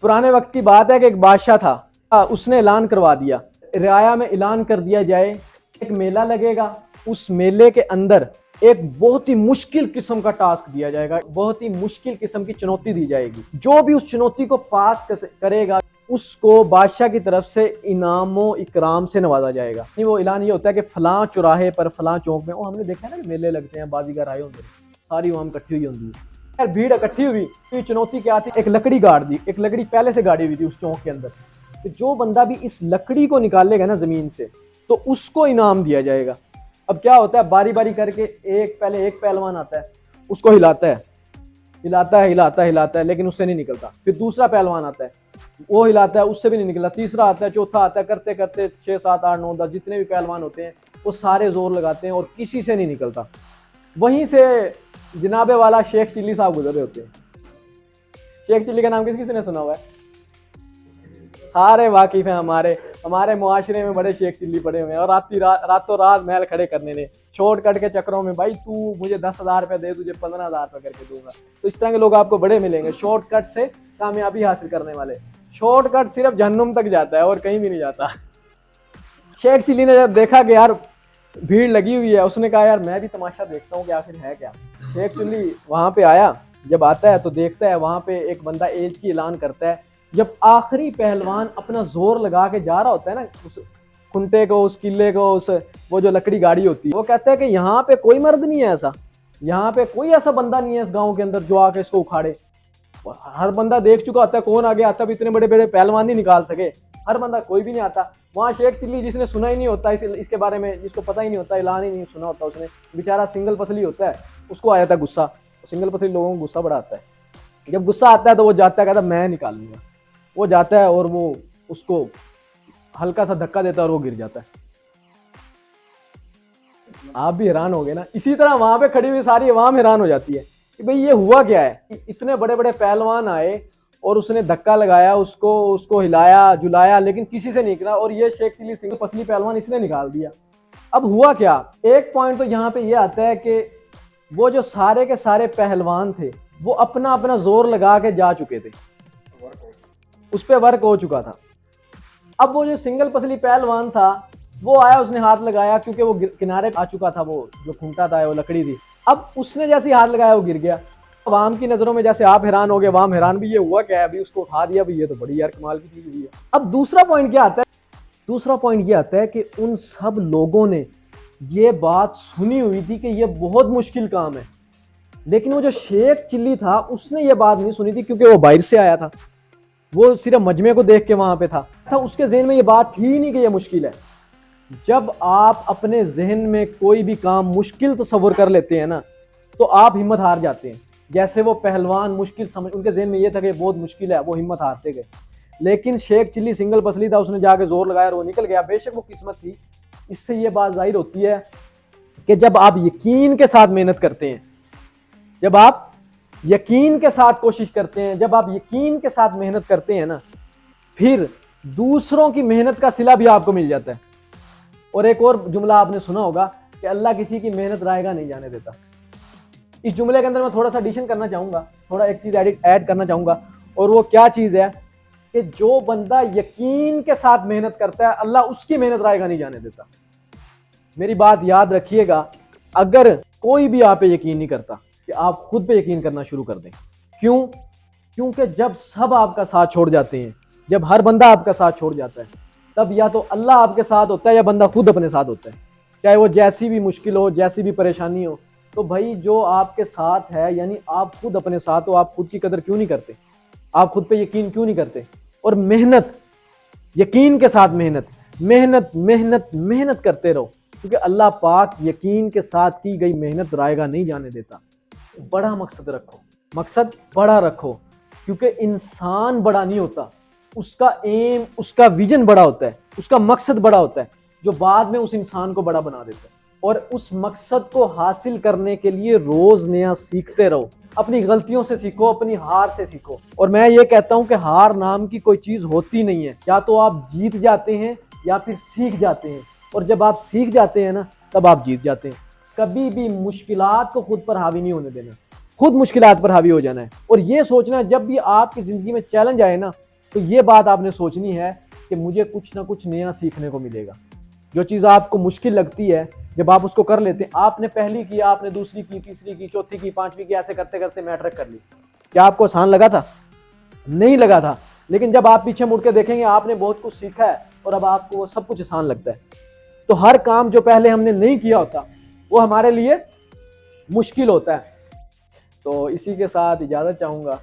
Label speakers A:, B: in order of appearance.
A: पुराने वक्त की बात है कि एक बादशाह था, उसने ऐलान करवा दिया, रियाया में ऐलान कर दिया जाए एक मेला लगेगा, उस मेले के अंदर एक बहुत ही मुश्किल किस्म का टास्क दिया जाएगा, बहुत ही मुश्किल किस्म की चुनौती दी जाएगी। जो भी उस चुनौती को पास करेगा उसको बादशाह की तरफ से इनामो इकराम से नवाजा जाएगा। नहीं, वो ऐलान ये होता है कि फलां चौराहे पर फलां चौक में, वो हमने देखा है ना मेले लगते हैं, बाजीगर आए होंगे, सारी वहां इकट्ठी हुई होंगी, यार भीड़ इकट्ठी हुई। तो चुनौती क्या थी, एक लकड़ी गाड़ दी, एक लकड़ी पहले से गाड़ी हुई थी उस चौक के अंदर। तो जो बंदा भी इस लकड़ी को निकालेगा ना जमीन से, तो उसको इनाम दिया जाएगा। अब क्या होता है, बारी बारी करके पहले एक पहलवान आता है, उसको हिलाता है हिलाता है हिलाता है हिलाता है, लेकिन उससे नहीं निकलता। फिर दूसरा पहलवान आता है, वो हिलाता है, उससे भी नहीं निकलता। तीसरा आता है, चौथा आता है, करते करते 6 7 8 9 10 जितने भी पहलवान होते हैं वो सारे जोर लगाते हैं और किसी से नहीं निकलता। वहीं से जनाबे वाला शेख चिल्ली साहब गुजर रहे होते हैं। शेख चिल्ली का नाम किसी ने सुना हुआ है? सारे वाकिफ हैं, हमारे मुआशरे में बड़े शेख चिल्ली पड़े हुए हैं, और रातों रात महल खड़े करने ने, शॉर्टकट के चक्करों में, भाई तू मुझे 10,000 रुपये दे, तुझे 15,000 रुपये करके दूंगा। तो इस तरह के लोग आपको बड़े मिलेंगे, शॉर्टकट से कामयाबी हासिल करने वाले। शॉर्टकट सिर्फ जहन्नुम तक जाता है और कहीं भी नहीं जाता। शेख चिल्ली ने जब देखा कि यार भीड़ लगी हुई है, उसने कहा यार मैं भी तमाशा देखता हूँ कि आखिर है क्या। शेख चिल्ली वहां पे आया, जब आता है तो देखता है वहां पे एक बंदा एलची ऐलान करता है। जब आखिरी पहलवान अपना जोर लगा के जा रहा होता है ना उस खुंटे को, उस किले को, उस वो जो लकड़ी गाड़ी होती है, वो कहता है कि यहाँ पे कोई मर्द नहीं है ऐसा, यहाँ पे कोई ऐसा बंदा नहीं है इस गांव के अंदर जो आके इसको उखाड़े। हर बंदा देख चुका होता है कौन आगे आता है, इतने बड़े बड़े पहलवान नहीं निकाल सके, हर बंदा कोई भी नहीं आता। वहाँ शेख चिल्ली जिसने सुना ही नहीं होता इसके बारे में, जिसको पता ही नहीं होता, ऐलान ही नहीं सुना होता उसने, बेचारा सिंगल पसली होता है, उसको आया था गुस्सा। सिंगल पसली लोगों को गुस्सा बड़ा आता है। जब गुस्सा आता है तो वो जाता है, कहता मैं निकालूंगा। वो जाता है और वो उसको हल्का सा धक्का देता है और वो गिर जाता है। आप भी हैरान हो गए ना। इसी तरह वहां पे खड़ी हुई सारी अवाम हैरान हो जाती है कि भाई ये हुआ क्या है। इतने बड़े बड़े पहलवान आए और उसने धक्का लगाया, उसको हिलाया जुलाया, लेकिन किसी से नहीं निकला, और ये शेख चिल्ली सिंगल पसली पहलवान इसने निकाल दिया। अब हुआ क्या, एक पॉइंट तो यहाँ पे ये आता है कि वो जो सारे के सारे पहलवान थे वो अपना अपना जोर लगा के जा चुके थे, उस पर वर्क हो चुका था। अब वो जो सिंगल पसली पहलवान था वो आया, उसने हाथ लगाया, क्योंकि वो किनारे आ चुका था, वो जो खूंटा था वो लकड़ी थी। अब उसने जैसे ही हाथ लगाया वो गिर गया। अवाम की नजरों में जैसे आप हैरान हो गए, अवाम हैरान भी, ये हुआ क्या है, अभी उसको उठा दिया, भाई ये तो बड़ी यार कमाल की चीज हुई है। अब दूसरा पॉइंट क्या आता है, दूसरा पॉइंट ये आता है कि उन सब लोगों ने ये बात सुनी हुई थी कि ये बहुत मुश्किल काम है, लेकिन वो जो शेख चिल्ली था उसने ये बात नहीं सुनी थी, क्योंकि वो बाहर से आया था, वो सिर्फ मजमे को देख के वहां पे था उसके जहन में ये बात थी नहीं कि ये मुश्किल है। जब आप अपने जहन में कोई भी काम मुश्किल तस्वर कर लेते हैं ना, तो आप हिम्मत हार जाते हैं। जैसे वो पहलवान मुश्किल समझ, उनके जहन में ये था कि बहुत मुश्किल है, वो हिम्मत हारते गए। लेकिन शेख चिल्ली सिंगल पसली था, उसने जाके जोर लगाया और वो निकल गया। बेशक वो किस्मत थी। इससे ये बात जाहिर होती है कि जब आप यकीन के साथ मेहनत करते हैं, जब आप यकीन के साथ कोशिश करते हैं, जब आप यकीन के साथ मेहनत करते हैं ना, फिर दूसरों की मेहनत का सिला भी आपको मिल जाता है। और एक और जुमला आपने सुना होगा कि अल्लाह किसी की मेहनत रायगा नहीं जाने देता। इस जुमले के अंदर मैं थोड़ा सा एडिशन करना चाहूंगा, थोड़ा एक चीज ऐड करना चाहूंगा, और वो क्या चीज है कि जो बंदा यकीन के साथ मेहनत करता है, अल्लाह उसकी मेहनत रायगा नहीं जाने देता। मेरी बात याद रखिएगा, अगर कोई भी आप पे यकीन नहीं करता, कि आप खुद पे यकीन करना शुरू कर दें। क्यों? क्योंकि जब सब आपका साथ छोड़ जाते हैं, जब हर बंदा आपका साथ छोड़ जाता है, तब या तो अल्लाह आपके साथ होता है या बंदा खुद अपने साथ होता है। चाहे वो जैसी भी मुश्किल हो, जैसी भी परेशानी हो, तो भाई जो आपके साथ है, यानी आप खुद अपने साथ हो, आप खुद की कदर क्यों नहीं करते, आप खुद पे यकीन क्यों नहीं करते? और मेहनत, यकीन के साथ मेहनत मेहनत मेहनत मेहनत करते रहो, क्योंकि अल्लाह पाक यकीन के साथ की गई मेहनत रायगा नहीं जाने देता। बड़ा मकसद रखो, मकसद बड़ा रखो, क्योंकि इंसान बड़ा नहीं होता, उसका एम, उसका विजन बड़ा होता है, उसका मकसद बड़ा होता है, जो बाद में उस इंसान को बड़ा बना देता है। और उस मकसद को हासिल करने के लिए रोज नया सीखते रहो, अपनी गलतियों से सीखो, अपनी हार से सीखो। और मैं ये कहता हूं कि हार नाम की कोई चीज होती नहीं है, या तो आप जीत जाते हैं या फिर सीख जाते हैं, और जब आप सीख जाते हैं ना, तब आप जीत जाते हैं। कभी भी मुश्किलात को खुद पर हावी नहीं होने देना, खुद मुश्किलात पर हावी हो जाना है। और ये सोचना जब भी आपकी जिंदगी में चैलेंज आए ना, तो ये बात आपने सोचनी है कि मुझे कुछ ना कुछ नया सीखने को मिलेगा। जो चीज़ आपको मुश्किल लगती है, जब आप उसको कर लेते हैं, आपने पहली की, आपने दूसरी की, तीसरी की, चौथी की, पांचवी की, ऐसे करते करते मैट्रिक कर ली, क्या आपको आसान लगा था? नहीं लगा था। लेकिन जब आप पीछे मुड़ के देखेंगे, आपने बहुत कुछ सीखा है और अब आपको वो सब कुछ आसान लगता है। तो हर काम जो पहले हमने नहीं किया होता वो हमारे लिए मुश्किल होता है। तो इसी के साथ इजाज़त चाहूँगा।